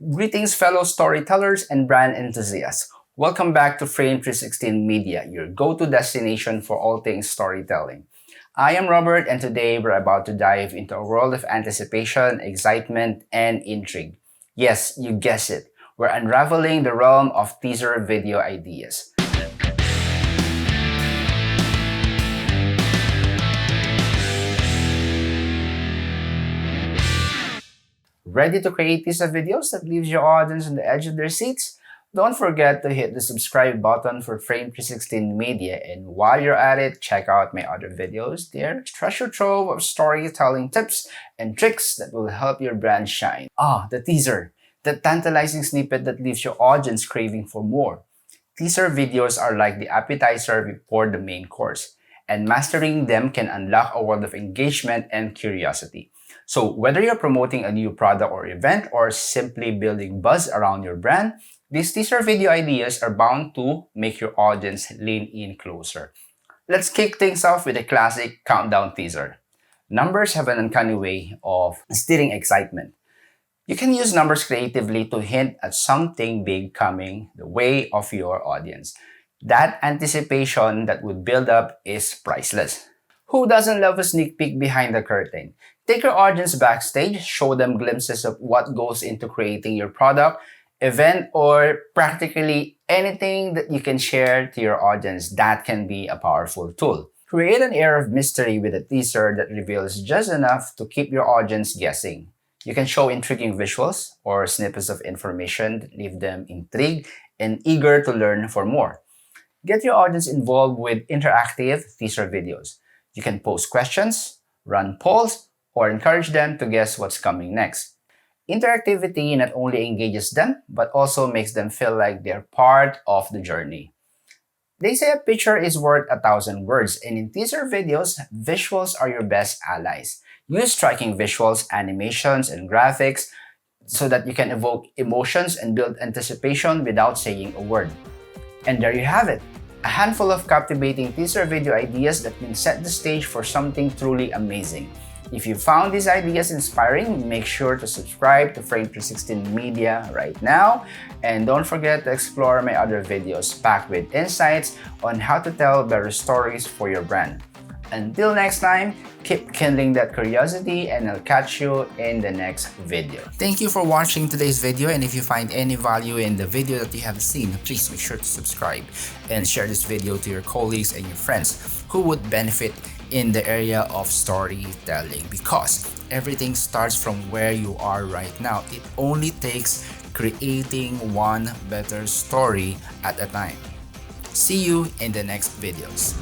Greetings, fellow storytellers and brand enthusiasts. Welcome back to Frame 316 Media, your go-to destination for all things storytelling. I am Robert, and today we're about to dive into a world of anticipation, excitement, and intrigue. Yes, you guessed it. We're unraveling the realm of teaser video ideas. Ready to create teaser videos that leaves your audience on the edge of their seats? Don't forget to hit the subscribe button for Frame 316 Media, and while you're at it, check out my other videos. They're a treasure trove of storytelling tips and tricks that will help your brand shine. The teaser, the tantalizing snippet that leaves your audience craving for more. Teaser videos are like the appetizer before the main course, and mastering them can unlock a world of engagement and curiosity. So whether you're promoting a new product or event or simply building buzz around your brand, these teaser video ideas are bound to make your audience lean in closer. Let's kick things off with a classic countdown teaser. Numbers have an uncanny way of stirring excitement. You can use numbers creatively to hint at something big coming the way of your audience. That anticipation that would build up is priceless. Who doesn't love a sneak peek behind the curtain? Take your audience backstage, show them glimpses of what goes into creating your product, event, or practically anything that you can share to your audience. That can be a powerful tool. Create an air of mystery with a teaser that reveals just enough to keep your audience guessing. You can show intriguing visuals or snippets of information that leave them intrigued and eager to learn for more. Get your audience involved with interactive teaser videos. You can post questions, run polls, or encourage them to guess what's coming next. Interactivity not only engages them, but also makes them feel like they're part of the journey. They say a picture is worth 1,000 words, and in teaser videos, visuals are your best allies. Use striking visuals, animations, and graphics so that you can evoke emotions and build anticipation without saying a word. And there you have it, a handful of captivating teaser video ideas that can set the stage for something truly amazing. If you found these ideas inspiring, make sure to subscribe to Frame 316 Media right now. And don't forget to explore my other videos packed with insights on how to tell better stories for your brand. Until next time, keep kindling that curiosity, and I'll catch you in the next video. Thank you for watching today's video, and if you find any value in the video that you have seen, please make sure to subscribe and share this video to your colleagues and your friends who would benefit in the area of storytelling, because everything starts from where you are right now. It only takes creating one better story at a time. See you in the next videos.